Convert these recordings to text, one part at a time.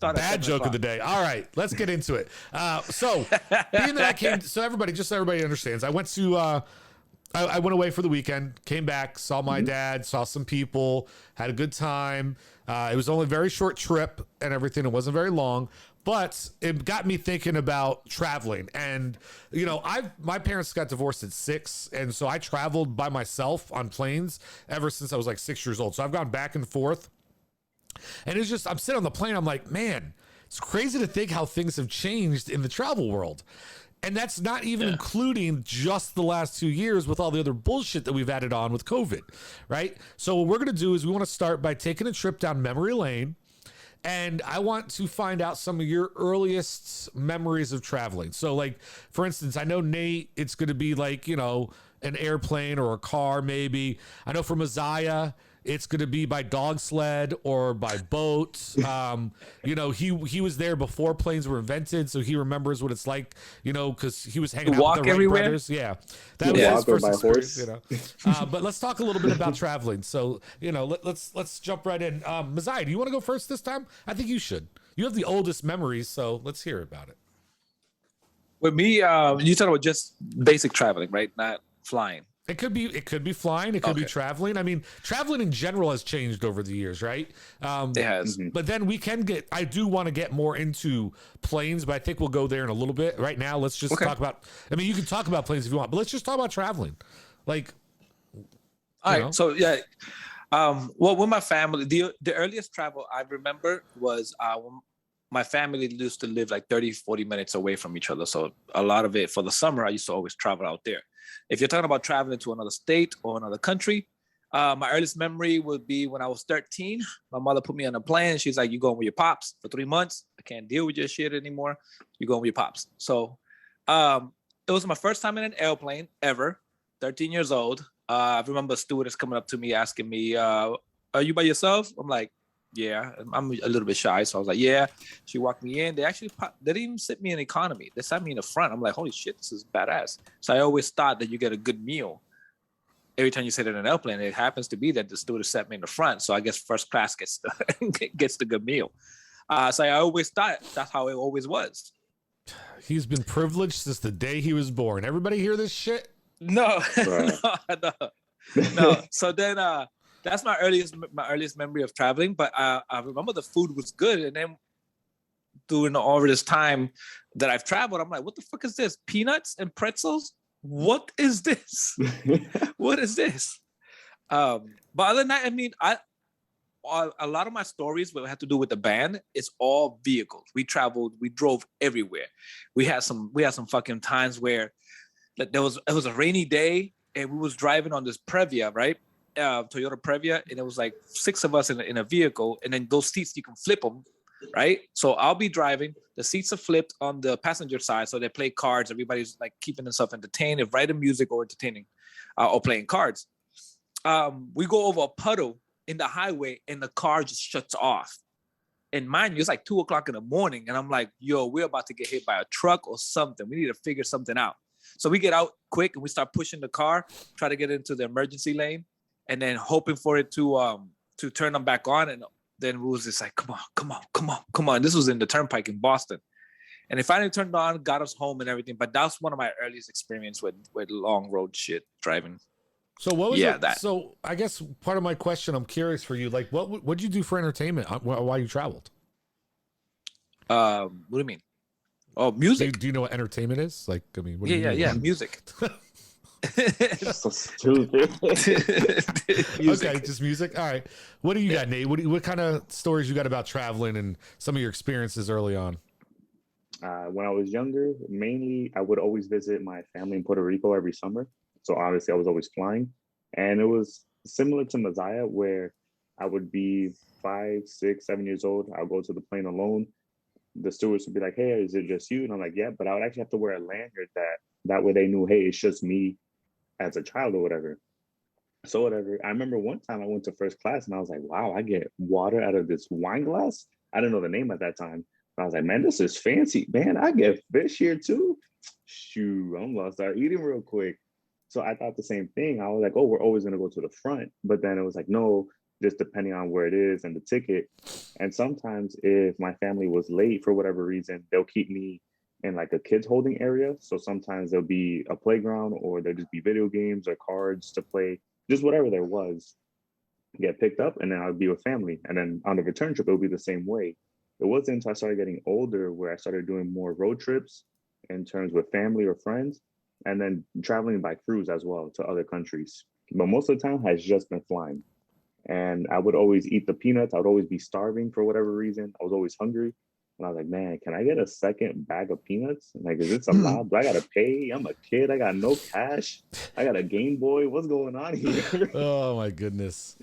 Start at Bad 7 joke of o'clock. the day. All right, let's get into it. So being that I came, so everybody understands, I went to, I went away for the weekend, came back, saw my dad, saw some people, had a good time. It was only a very short trip and everything. It wasn't very long, but it got me thinking about traveling. And, you know, my parents got divorced at 6. And so I traveled by myself on planes ever since I was like 6 years old. So I've gone back and forth. And it's just, I'm sitting on the plane. I'm like, man, it's crazy to think how things have changed in the travel world. And that's not even including just the last 2 years with all the other bullshit that we've added on with COVID, right? So what we're going to do is we want to start by taking a trip down memory lane. And I want to find out some of your earliest memories of traveling. So like, for instance, I know Nate, it's going to be like, you know, an airplane or a car, maybe. I know for Messiah, it's going to be by dog sled or by boat. You know, he was there before planes were invented, so he remembers what it's like, you know, because he was hanging out with the Wright everywhere? brothers. Yeah, that was his Walk or first by experience, horse. you know. But let's talk a little bit about traveling. So, you know, let's jump right in. Messiah, do you want to go first this time? I think you should. You have the oldest memories, so let's hear about it. With me, you talking about just basic traveling, right? Not flying. It could be flying. It could be traveling. I mean, traveling in general has changed over the years, right? It has. But then I do want to get more into planes, but I think we'll go there in a little bit. Right now, let's just talk about, I mean, you can talk about planes if you want, but let's just talk about traveling. Like, all right. So yeah. Well, with my family, the earliest travel I remember was when my family used to live like 30, 40 minutes away from each other. So a lot of it for the summer, I used to always travel out there. If you're talking about traveling to another state or another country, my earliest memory would be when I was 13. My mother put me on a plane. She's like, "You going with your pops for 3 months? I can't deal with your shit anymore. You going with your pops." So it was my first time in an airplane ever, 13 years old. I remember a stewardess coming up to me asking me, "Are you by yourself?" I'm like, "Yeah." I'm a little bit shy, so I was like, "Yeah." She walked me in. They didn't even sit me in economy. They sat me in the front. I'm like, "Holy shit, this is badass." So I always thought that you get a good meal every time you sit in an airplane. It happens to be that the stewardess sat me in the front, so I guess first class gets the good meal. So I always thought that's how it always was. He's been privileged since the day he was born. Everybody hear this shit? No, no. So then, that's my earliest memory of traveling. But I remember the food was good, and then during all this time that I've traveled, I'm like, what the fuck is this? Peanuts and pretzels? What is this? What is this? But other than that, I mean, a lot of my stories will have to do with the band. It's all vehicles. We drove everywhere. We had some fucking times where it was a rainy day and we was driving on this Previa, right? Toyota Previa, and it was like 6 of us in a vehicle, and then those seats you can flip them, right? So I'll be driving, the seats are flipped on the passenger side, so they play cards. Everybody's like keeping themselves entertained, writing music or entertaining, or playing cards. We go over a puddle in the highway, and the car just shuts off. And mind you, it's like 2:00 in the morning, and I'm like, "Yo, we're about to get hit by a truck or something. We need to figure something out." So we get out quick and we start pushing the car, try to get into the emergency lane, and then hoping for it to turn them back on. And then we was just like, come on. This was in the Turnpike in Boston. And it finally turned on, got us home and everything. But that's one of my earliest experience with long road shit driving. So what was it? So I guess part of my question, I'm curious for you, like what'd you do for entertainment while you traveled? What do you mean? Oh, music. Do you know what entertainment is? Like, I mean, what yeah, music. So stupid. Okay, just music. All right. What do you got, Nate? What kind of stories you got about traveling and some of your experiences early on? When I was younger, mainly I would always visit my family in Puerto Rico every summer. So obviously I was always flying. And it was similar to Messiah, where I would be 5, 6, 7 years old. I'll go to the plane alone. The stewards would be like, "Hey, is it just you?" And I'm like, "Yeah," but I would actually have to wear a lanyard that way they knew, hey, it's just me as a child or whatever. So whatever. I remember one time I went to first class and I was like, wow, I get water out of this wine glass. I didn't know the name at that time. But I was like, man, this is fancy. Man, I get fish here too. Shoot, I'm gonna start eating real quick. So I thought the same thing. I was like, oh, we're always gonna go to the front. But then it was like, no, just depending on where it is and the ticket. And sometimes if my family was late for whatever reason, they'll keep me in like a kids holding area. So sometimes there'll be a playground or there'll just be video games or cards to play, just whatever there was, get picked up, and then I'd be with family. And then on the return trip, it'll be the same way. It wasn't until I started getting older where I started doing more road trips in terms with family or friends, and then traveling by cruise as well to other countries. But most of the time has just been flying. And I would always eat the peanuts. I would always be starving for whatever reason. I was always hungry. And I was like, man, can I get a second bag of peanuts? And like, is this allowed? Do I gotta pay? I'm a kid. I got no cash. I got a Game Boy. What's going on here? Oh my goodness.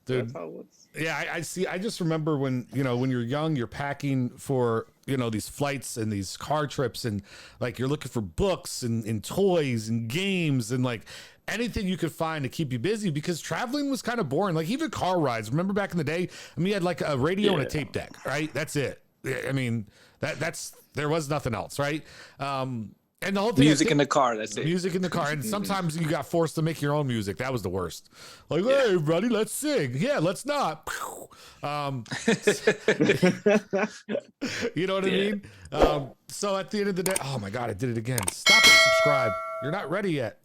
Dude. That's how it was. Yeah, I see. I just remember when, you know, when you're young, you're packing for, you know, these flights and these car trips, and like you're looking for books and toys and games and like anything you could find to keep you busy, because traveling was kind of boring. Like even car rides. Remember back in the day? I mean, you had like a radio and a tape deck, right? That's it. I mean, that's there was nothing else, right? And the whole thing, music in the car. That's it. Music in the car, and sometimes you got forced to make your own music. That was the worst. Like, hey, everybody, let's sing. Yeah, let's not. You know what I mean? So at the end of the day, oh my god, I did it again. Stop it. Subscribe. You're not ready yet.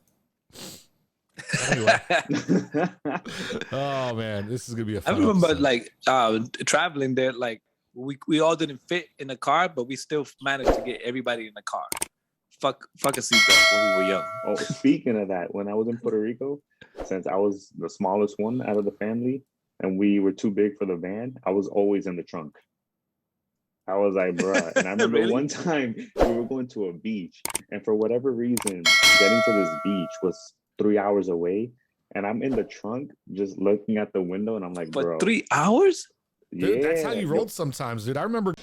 Anyway. Oh man, this is gonna be a fun I remember episode. like traveling there. Like we all didn't fit in the car, but we still managed to get everybody in the car. Fuck a seatbelt when we were young. Oh, speaking of that, when I was in Puerto Rico, since I was the smallest one out of the family and we were too big for the van, I was always in the trunk. I was like, bruh. And I remember Really? one time we were going to a beach, and for whatever reason, getting to this beach was 3 hours away. And I'm in the trunk just looking at the window, and I'm like, For bro. 3 hours? Dude, Yeah, that's how you rolled sometimes, dude. I remember